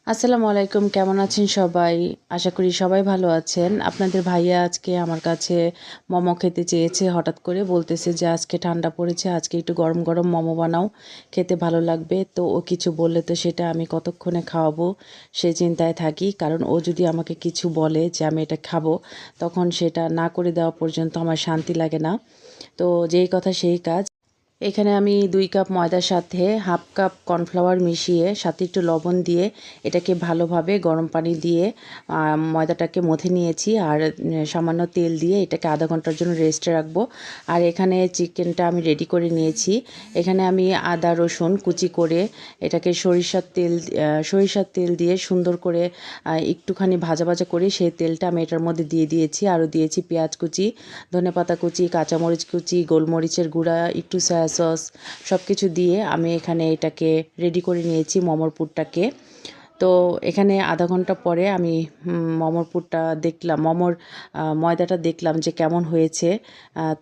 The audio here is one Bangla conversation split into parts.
আসসালামু আলাইকুম, কেমন আছেন সবাই? আশা করি সবাই ভালো আছেন। আপনাদের ভাইয়া আজকে আমার কাছে মোমো খেতে চেয়েছে। হঠাৎ করে বলতেছে যে, "আজকে ঠান্ডা পড়েছে, আজকে একটু গরম, গরম মোমো বানাও। খেতে ভালো লাগবে।" তো ও কিছু বললে তো সেটা আমি কতক্ষণে খাওয়াবো সে চিন্তায় থাকি। কারণ ও যদি আমাকে কিছু বলে যে আমি এটা খাবো, তখন সেটা না করে দেওয়া পর্যন্ত আমার শান্তি লাগে না। তো যেই কথা সেই কাজ। এখানে আমি ২ কাপ ময়দার সাথে হাফ কাপ কর্নফ্লাওয়ার মিশিয়ে সাথে একটু লবণ দিয়ে এটাকে ভালোভাবে গরম পানি দিয়ে ময়দাটাকে মথে নিয়েছি। আর সামান্য তেল দিয়ে এটাকে আধা ঘন্টার জন্য রেস্টে রাখবো। আর এখানে চিকেনটা আমি রেডি করে নিয়েছি। এখানে আমি আদা রসুন কুচি করে এটাকে সরিষার তেল দিয়ে সুন্দর করে একটুখানি ভাজা ভাজা করে সেই তেলটা আমি এটার মধ্যে দিয়ে দিয়েছি। আরও দিয়েছি পেঁয়াজ কুচি, ধনেপাতা কুচি, কাঁচামরিচ কুচি, গোলমরিচের গুঁড়া, একটু সয়া সস সব কিছু দিয়ে আমি এখানে এটাকে রেডি করে নিয়েছি মোমোর পুরটাকে। তো এখানে আধা ঘন্টা পরে আমি মোমোর পুরটা দেখলাম, ময়দাটা দেখলাম যে কেমন হয়েছে।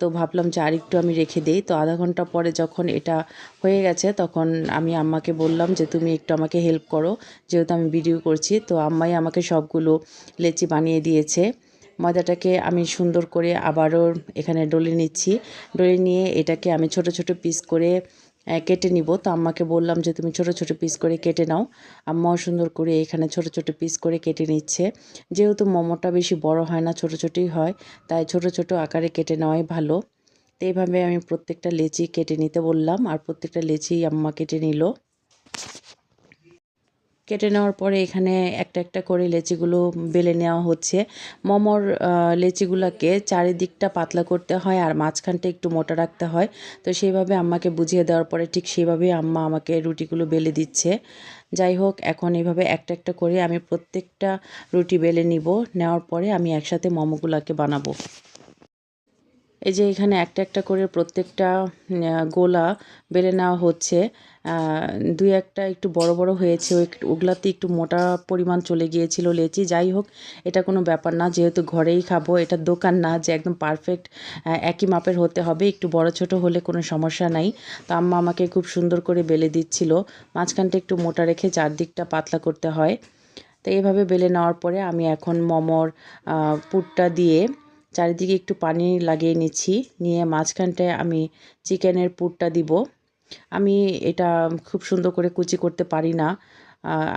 তো ভাবলাম যে আরেকটু আমি রেখে দেই। তো আধা ঘন্টা পরে যখন এটা হয়ে গেছে তখন আমি আম্মাকে বললাম যে, "তুমি একটু আমাকে হেল্প করো।" যেহেতু আমি ভিডিও করছি। তো আম্মাই আমাকে সবগুলো লেচি বানিয়ে দিয়েছে। ময়দাটাকে আমি সুন্দর করে আবারও এখানে ডলে নিচ্ছি। ডলে নিয়ে এটাকে আমি ছোট, ছোট পিস করে কেটে নিব। তো আম্মাকে বললাম যে, "তুমি ছোট, ছোট পিস করে কেটে নাও।" আম্মাও সুন্দর করে এখানে ছোট, ছোট পিস করে কেটে নিচ্ছে। যেহেতু মোমোটা বেশি বড় হয় না, ছোট, ছোটই হয়। তাই ছোট, ছোট আকারে কেটে নেওয়াই ভালো। তো এইভাবে আমি প্রত্যেকটা লেচি কেটে নিতে বললাম। আর প্রত্যেকটা লেচিই আম্মা কেটে নিল। কেটে নেওয়ার পরে এখানে একটা একটা করে লেচিগুলো বেলে নেওয়া হচ্ছে। মোমোর লেচিগুলাকে চারিদিকটা পাতলা করতে হয় আর মাঝখানটা একটু মোটা রাখতে হয়। তো সেইভাবে আম্মাকে বুঝিয়ে দেওয়ার পরে ঠিক সেইভাবেই আম্মা আমাকে রুটিগুলো বেলে দিচ্ছে। যাই হোক, এখন এভাবে একটা একটা করে আমি প্রত্যেকটা রুটি বেলে নিব। নেওয়ার পরে আমি একসাথে মোমোগুলাকে বানাবো। এই যে এখানে একটা একটা করে প্রত্যেকটা গোলা বেলে নেওয়া হচ্ছে। আ ২-১ টা একটু বড়, বড় হয়েছে। ওগুলাতে একটু মোটা পরিমাণ চলে গিয়েছিল লেচি। যাই হোক, এটা কোনো ব্যাপার না। যেহেতু ঘরেই খাবো, এটা দোকান না যে একদম পারফেক্ট একই মাপের হতে হবে। একটু বড় ছোট হলে কোনো সমস্যা নাই। তো আম্মা আমাকে খুব সুন্দর করে বেলে দিচ্ছিল। মাঝখানটা একটু মোটা রেখে চারদিকটা পাতলা করতে হয়। তো এভাবে বেলে নেওয়ার পরে আমি এখন মোমোর পুরটা দিয়ে চারিদিকে একটু পানি লাগিয়ে নিচ্ছি। নিয়ে মাঝখানটায় আমি চিকেনের পুরটা দিব। আমি এটা খুব সুন্দর করে কুচি করতে পারি না।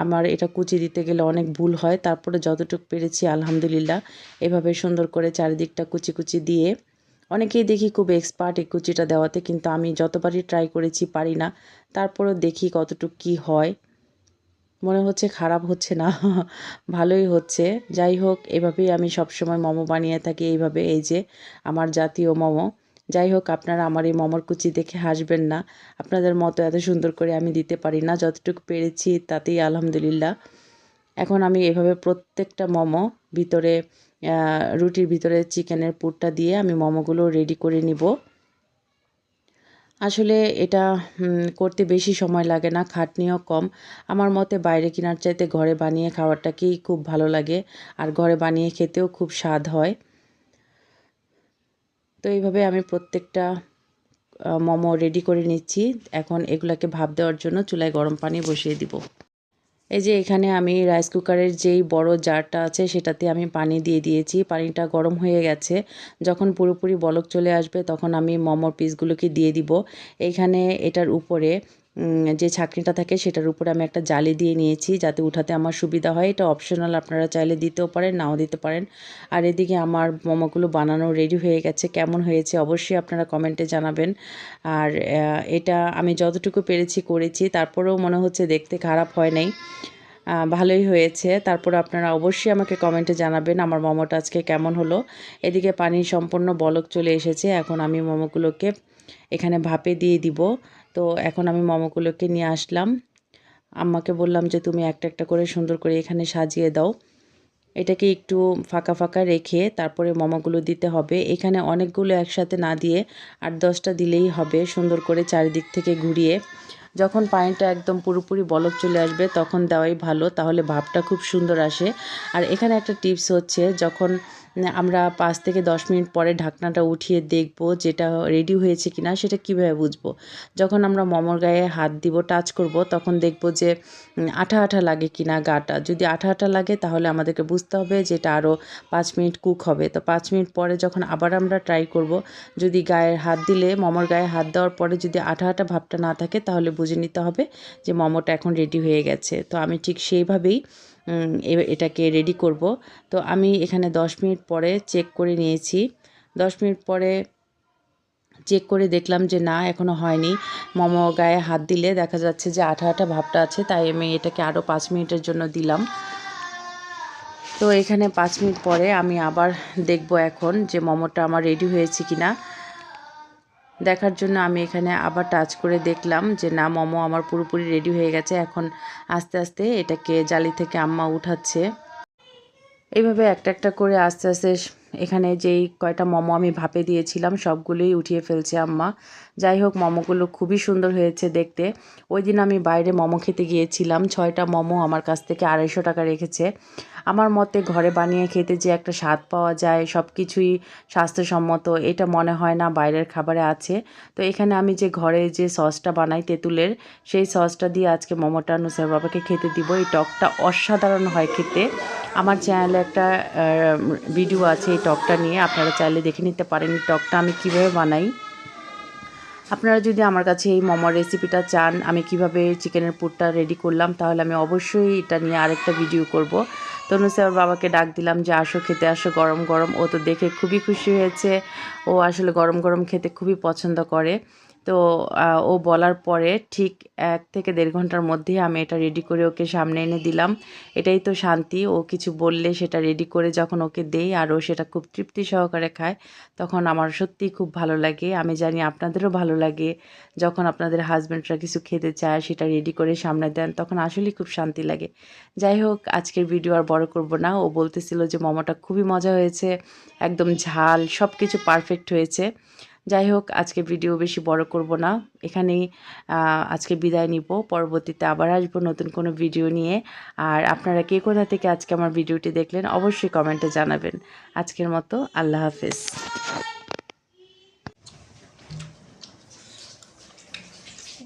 আমার এটা কুচি দিতে গেলে অনেক ভুল হয়। তারপরে যতটুকু পেরেছি আলহামদুলিল্লাহ এভাবে সুন্দর করে চারিদিকটা কুচি, কুচি দিয়ে অনেকেই দেখি খুব এক্সপার্ট এই কুচিটা দেওয়াতে, কিন্তু আমি যতবারই ট্রাই করেছি পারি না। তারপরেও দেখি কতটুক কী হয়। মনে হচ্ছে খারাপ হচ্ছে না, ভালোই হচ্ছে। যাই হোক, এভাবেই আমি সবসময় মোমো বানিয়ে থাকি এইভাবে, এই যে আমার জাতীয় মোমো। যাই হোক, আপনারা আমার এই মোমোর কুচি দেখে হাসবেন না। আপনাদের মতো এত সুন্দর করে আমি দিতে পারি না। যতটুকু পেরেছি তাতেই আলহামদুলিল্লাহ। এখন আমি এভাবে প্রত্যেকটা মোমো ভিতরে রুটির ভিতরে চিকেনের পুরটা দিয়ে আমি মোমোগুলো রেডি করে নিব। আসলে এটা করতে বেশি সময় লাগে না, খাটনিও কম। আমার মতে বাইরে কেনার চাইতে ঘরে বানিয়ে খাওয়াটাকেই খুব ভালো লাগে। আর ঘরে বানিয়ে খেতেও খুব স্বাদ হয়। তো এইভাবে আমি প্রত্যেকটা মোমো রেডি করে নিচ্ছি। এখন এগুলাকে ভাপ দেওয়ার জন্য চুলায় গরম পানি বসিয়ে দিব। এই যে এখানে আমি রাইস কুকারের যেই বড় জারটা আছে সেটাতে আমি পানি দিয়ে দিয়েছি। পানিটা গরম হয়ে গেছে। যখন পুরোপুরি বলক চলে আসবে তখন আমি মোমোর পিসগুলোকে দিয়ে দিব। এইখানে এটার উপরে যে ছাঁকনিটা থাকে সেটার উপরে আমি একটা জালি দিয়ে নিয়েছি যাতে উঠাতে আমার সুবিধা হয়। এটা অপশনাল, আপনারা চাইলে দিতেও পারেন, নাও দিতে পারেন। আর এদিকে আমার মোমোগুলো বানানো রেডি হয়ে গেছে। কেমন হয়েছে অবশ্যই আপনারা কমেন্টে জানাবেন। আর এটা আমি যতটুকু পেরেছি করেছি। তারপরেও মনে হচ্ছে দেখতে খারাপ হয় নাই। ভালোই হয়েছে। তারপরে আপনারা অবশ্যই আমাকে কমেন্টে জানাবেন আমার মোমোটা আজকে কেমন হলো। এদিকে পানি সম্পূর্ণ বলক চলে এসেছে। এখন আমি মোমোগুলোকে এখানে ভাপে দিয়ে দিব। তো এখন আমি মোমোগুলোকে নিয়ে আসলাম। আম্মাকে বললাম যে, "তুমি একটা, একটা করে সুন্দর করে এখানে সাজিয়ে দাও।" এটাকে একটু ফাঁকা, ফাঁকা রেখে তারপরে মোমোগুলো দিতে হবে। এখানে অনেকগুলো একসাথে না দিয়ে ৮-১০ টা দিলেই হবে সুন্দর করে চারিদিক থেকে ঘুরিয়ে। যখন পানিটা একদম পুরোপুরি বলক চলে আসবে তখন দেওয়াই ভালো, তাহলে ভাপটা খুব সুন্দর আসে। আর এখানে একটা টিপস হচ্ছে, যখন আমরা 5 থেকে 10 মিনিট পরে ঢাকনাটা উঠিয়ে দেখব যেটা রেডি হয়েছে কিনা, সেটা কিভাবে বুঝবো? যখন আমরা মোমোর গায়ে হাত দিব, টাচ করব, তখন দেখব যে আঠা আঠা লাগে কিনা গাটা। যদি আঠা আঠা লাগে তাহলে আমাদেরকে বুঝতে হবে যে এটা আরও 5 মিনিট কুক হবে। তো 5 মিনিট পরে যখন আবার আমরা ট্রাই করব, যদি গায়ের হাত দিলে, মোমোর গায়ে হাত দেওয়ার পরে যদি আঠা আঠা ভাবটা না থাকে, তাহলে বুঝে নিতে হবে যে মোমোটা এখন রেডি হয়ে গেছে। তো আমি ঠিক সেইভাবেই এটাকে রেডি করব। তো আমি এখানে 10 মিনিট পরে চেক করে নিয়েছি। 10 মিনিট পরে চেক করে দেখলাম যে না, এখনও হয়নি। মোমো গায়ে হাত দিলে দেখা যাচ্ছে যে আঠা আঠা ভাবটা আছে, তাই আমি এটাকে আরও 5 মিনিটের জন্য দিলাম। তো এখানে 5 মিনিট পরে আমি আবার দেখব এখন যে মোমোটা আমার রেডি হয়েছে কিনা। দেখার জন্য আমি এখানে আবার টাচ করে দেখলাম যে না, মোমো আমার পুরোপুরি রেডি হয়ে গেছে। এখন আস্তে আস্তে এটাকে জালি থেকে আম্মা উঠাচ্ছে। এইভাবে একটা একটা করে আস্তে আস্তে এখানে যেই কয়টা মোমো আমি ভাপে দিয়েছিলাম সবগুলোই উঠিয়ে ফেলছে আম্মা। যাই হোক, মোমোগুলো খুবই সুন্দর হয়েছে দেখতে। ওই দিন আমি বাইরে মোমো খেতে গিয়েছিলাম, 6টা মোমো আমার কাছ থেকে 250 টাকা রেখেছে। আমার মতে ঘরে বানিয়ে খেতে যে একটা স্বাদ পাওয়া যায়, সব কিছুই স্বাস্থ্যসম্মত, এটা মনে হয় না বাইরের খাবারে আছে। তো এখানে আমি যে ঘরে যে সসটা বানাই তেঁতুলের, সেই সসটা দিয়ে আজকে মোমোটা নুসার বাবাকে খেতে দিব। এই টকটা অসাধারণ হয় খেতে। আমার চ্যানেলে একটা ভিডিও আছে এই টকটা নিয়ে, আপনারা চাইলে দেখে নিতে পারেন এই টকটা আমি কীভাবে বানাই। আপনারা যদি আমার কাছে এই মোমোর রেসিপিটা চান, আমি কিভাবে চিকেনের পুরটা রেডি করলাম, তাহলে আমি অবশ্যই এটা নিয়ে আরেকটা ভিডিও করব। তো নুসার বাবাকে ডাক দিলাম যে আসো, খেতে আসো, গরম গরম। ও তো দেখে খুবই খুশি হয়েছে। ও আসলে গরম গরম খেতে খুবই পছন্দ করে। তো ও বলার পরে ঠিক 1 থেকে 1.5 ঘন্টার মধ্যেই আমি এটা রেডি করে ওকে সামনে এনে দিলাম। এটাই তো শান্তি, ও কিছু বললে সেটা রেডি করে যখন ওকে দেই আর ও সেটা খুব তৃপ্তি সহকারে খায়, তখন আমার সত্যিই খুব ভালো লাগে। আমি জানি আপনাদেরও ভালো লাগে যখন আপনাদের হাজব্যান্ডরা কিছু খেতে চায়, সেটা রেডি করে সামনে দেন, তখন আসলেই খুব শান্তি লাগে। যাই হোক, আজকের ভিডিও আর বড় করব না। ও বলতেছিল যে মোমোটা খুবই মজা হয়েছে, একদম ঝাল, সব কিছু পারফেক্ট হয়েছে। যাই হোক, আজকে ভিডিও বেশি বড় করব না, এখানেই আজকে বিদায় নিব। পরবর্তীতে আবার আসবো নতুন কোনো ভিডিও নিয়ে। আর আপনারা কে কোথা থেকে আজকে আমার ভিডিওটি দেখলেন অবশ্যই কমেন্টে জানাবেন। আজকের মতো আল্লাহ হাফেজ।